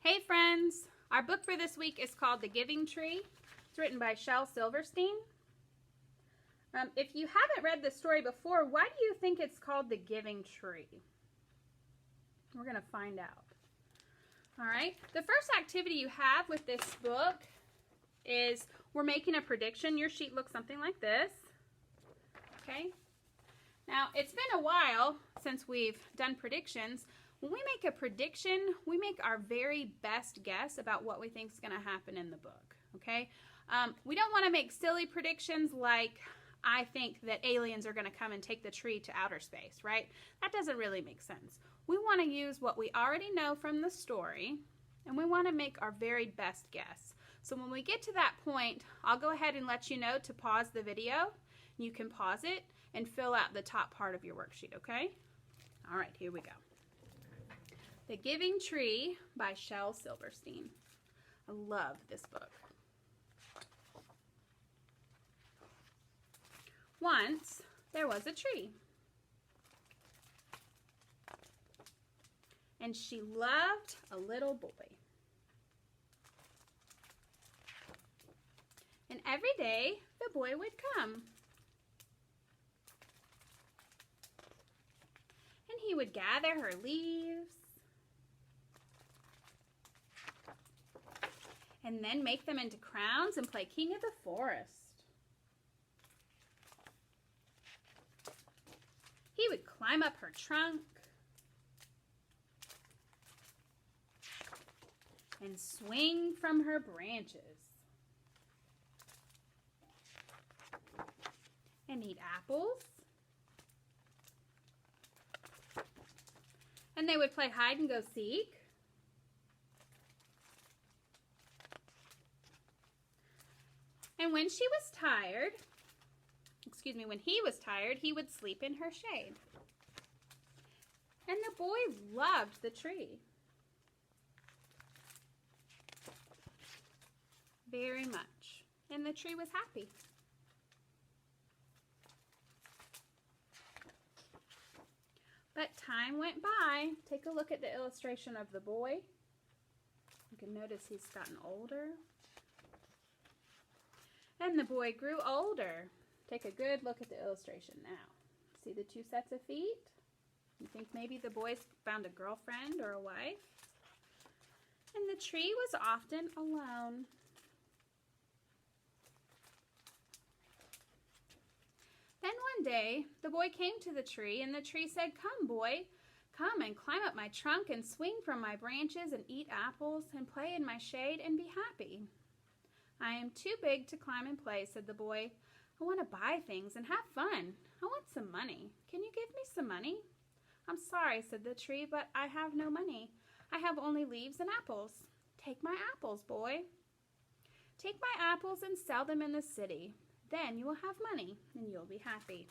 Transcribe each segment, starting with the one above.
Hey friends, our book for this week is called The Giving Tree. It's written by Shel Silverstein. If you haven't read this story before, why do you think it's called The Giving Tree? We're going to find out. All right, the first activity you have with this book is we're making a prediction. Your sheet looks something like this. Okay, now it's been a while since we've done predictions. When we make a prediction, we make our very best guess about what we think is going to happen in the book, okay? We don't want to make silly predictions like, I think that aliens are going to come and take the tree to outer space, right? That doesn't really make sense. We want to use what we already know from the story, and we want to make our very best guess. So when we get to that point, I'll go ahead and let you know to pause the video. You can pause it and fill out the top part of your worksheet, okay? All right, here we go. The Giving Tree by Shel Silverstein. I love this book. Once there was a tree, and she loved a little boy. And every day the boy would come, and he would gather her leaves and then make them into crowns and play king of the forest. He would climb up her trunk and swing from her branches and eat apples. And they would play hide and go seek. And when she was tired, when he was tired, he would sleep in her shade. And the boy loved the tree very much. And the tree was happy. But time went by. Take a look at the illustration of the boy. You can notice he's gotten older. And the boy grew older. Take a good look at the illustration now. See the two sets of feet? You think maybe the boy's found a girlfriend or a wife? And the tree was often alone. Then one day, the boy came to the tree, and the tree said, "Come, boy, come and climb up my trunk and swing from my branches and eat apples and play in my shade and be happy." "I am too big to climb and play," said the boy. "I want to buy things and have fun. I want some money. Can you give me some money?" "I'm sorry," said the tree, "but I have no money. I have only leaves and apples." "Take my apples, boy. Take my apples and sell them in the city. Then you will have money and you'll be happy."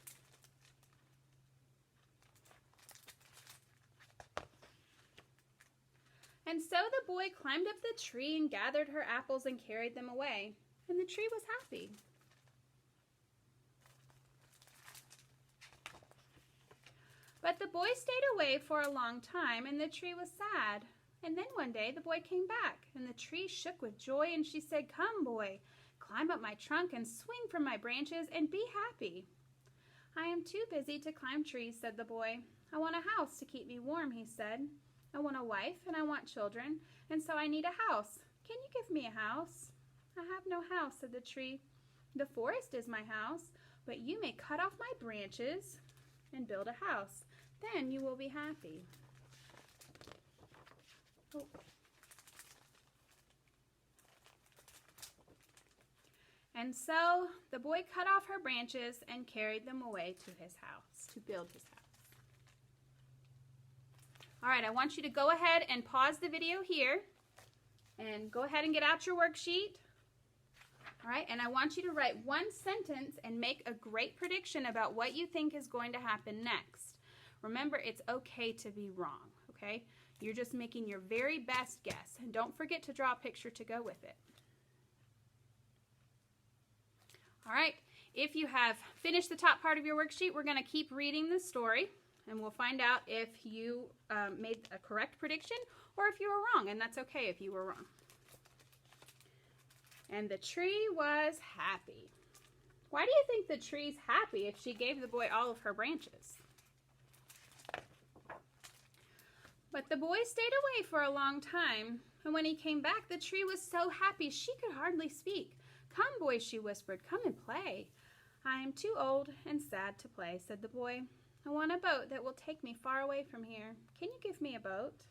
And so the boy climbed up the tree and gathered her apples and carried them away. And the tree was happy. But the boy stayed away for a long time, and the tree was sad. And then one day the boy came back, and the tree shook with joy, and she said, "Come, boy, climb up my trunk and swing from my branches and be happy." "I am too busy to climb trees," said the boy. "I want a house to keep me warm," he said. "I want a wife and I want children, and so I need a house. Can you give me a house?" "I have no house," said the tree. "The forest is my house, but you may cut off my branches and build a house. Then you will be happy." Oh. And so the boy cut off her branches and carried them away to his house, to build his house. All right, I want you to go ahead and pause the video here and go ahead and get out your worksheet. All right, and I want you to write one sentence and make a great prediction about what you think is going to happen next. Remember, it's okay to be wrong, okay? You're just making your very best guess, and don't forget to draw a picture to go with it. All right, if you have finished the top part of your worksheet, we're going to keep reading the story. And we'll find out if you made a correct prediction or if you were wrong, and that's okay if you were wrong. And the tree was happy. Why do you think the tree's happy if she gave the boy all of her branches? But the boy stayed away for a long time, and when he came back, the tree was so happy she could hardly speak. "Come, boy," she whispered, "come and play." "I am too old and sad to play," said the boy. "I want a boat that will take me far away from here. Can you give me a boat?"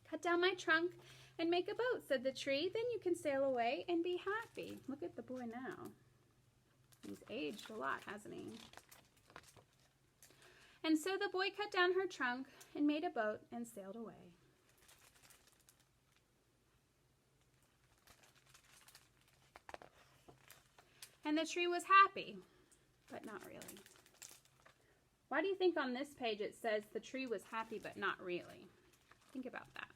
"Cut down my trunk and make a boat," said the tree. "Then you can sail away and be happy." Look at the boy now. He's aged a lot, hasn't he? And so the boy cut down her trunk and made a boat and sailed away. And the tree was happy, but not really. Why do you think on this page it says the tree was happy, but not really? Think about that.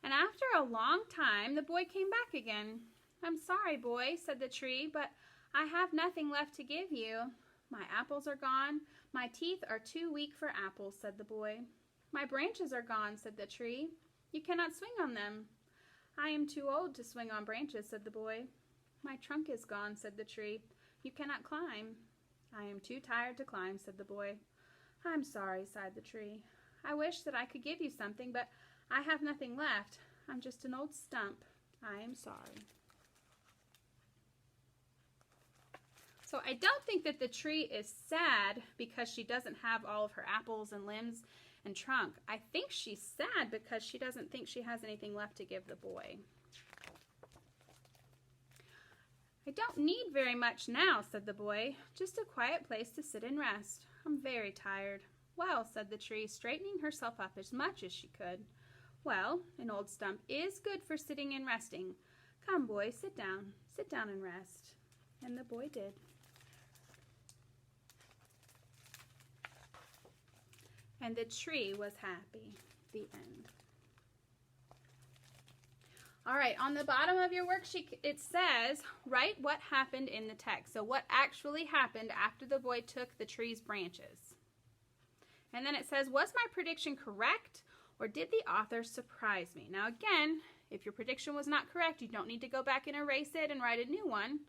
And after a long time, the boy came back again. "I'm sorry, boy," said the tree, "but I have nothing left to give you. My apples are gone. My teeth are too weak for apples," said the boy. "My branches are gone," said the tree. "You cannot swing on them." "I am too old to swing on branches," said the boy. "My trunk is gone," said the tree. "You cannot climb." "I am too tired to climb," said the boy. "I'm sorry," sighed the tree. "I wish that I could give you something, but I have nothing left. I'm just an old stump. I am sorry." So I don't think that the tree is sad because she doesn't have all of her apples and limbs and trunk. I think she's sad because she doesn't think she has anything left to give the boy. "I don't need very much now," said the boy. "Just a quiet place to sit and rest. I'm very tired." "Well," said the tree, straightening herself up as much as she could. "Well, an old stump is good for sitting and resting. Come, boy, sit down and rest." And the boy did. And the tree was happy. The end. All right, on the bottom of your worksheet, it says, write what happened in the text. So what actually happened after the boy took the tree's branches? And then it says, was my prediction correct, or did the author surprise me? Now again, if your prediction was not correct, you don't need to go back and erase it and write a new one.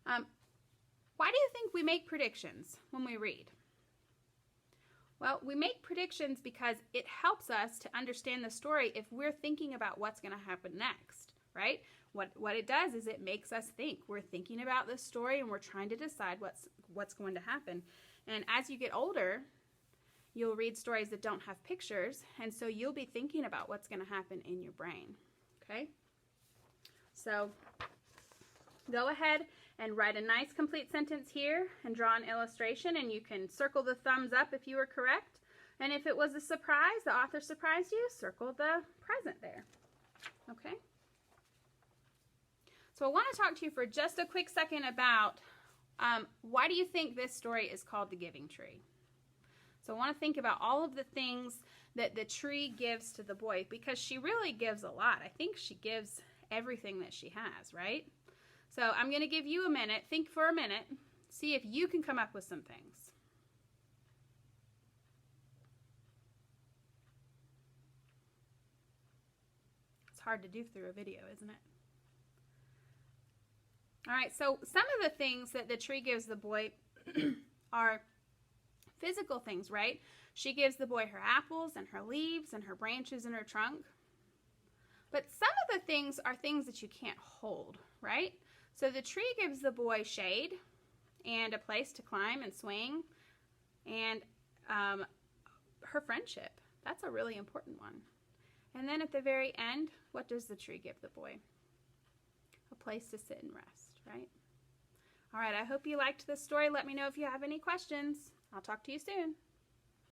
Why do you think we make predictions when we read? Well, we make predictions because it helps us to understand the story if we're thinking about what's going to happen next, right? What it does is it makes us think. We're thinking about this story and we're trying to decide what's going to happen. And as you get older, you'll read stories that don't have pictures, and so you'll be thinking about what's going to happen in your brain, okay? So go ahead and write a nice complete sentence here and draw an illustration, and you can circle the thumbs up if you were correct. And if it was a surprise, the author surprised you, circle the present there, okay? So I want to talk to you for just a quick second about why do you think this story is called The Giving Tree? So I want to think about all of the things that the tree gives to the boy, because she really gives a lot. I think she gives everything that she has, right? So I'm going to give you a minute. Think for a minute. See if you can come up with some things. It's hard to do through a video, isn't it? All right, so some of the things that the tree gives the boy are physical things, right? She gives the boy her apples and her leaves and her branches and her trunk. But some of the things are things that you can't hold, right? So the tree gives the boy shade and a place to climb and swing, and her friendship. That's a really important one. And then at the very end, what does the tree give the boy? A place to sit and rest, right? All right, I hope you liked this story. Let me know if you have any questions. I'll talk to you soon.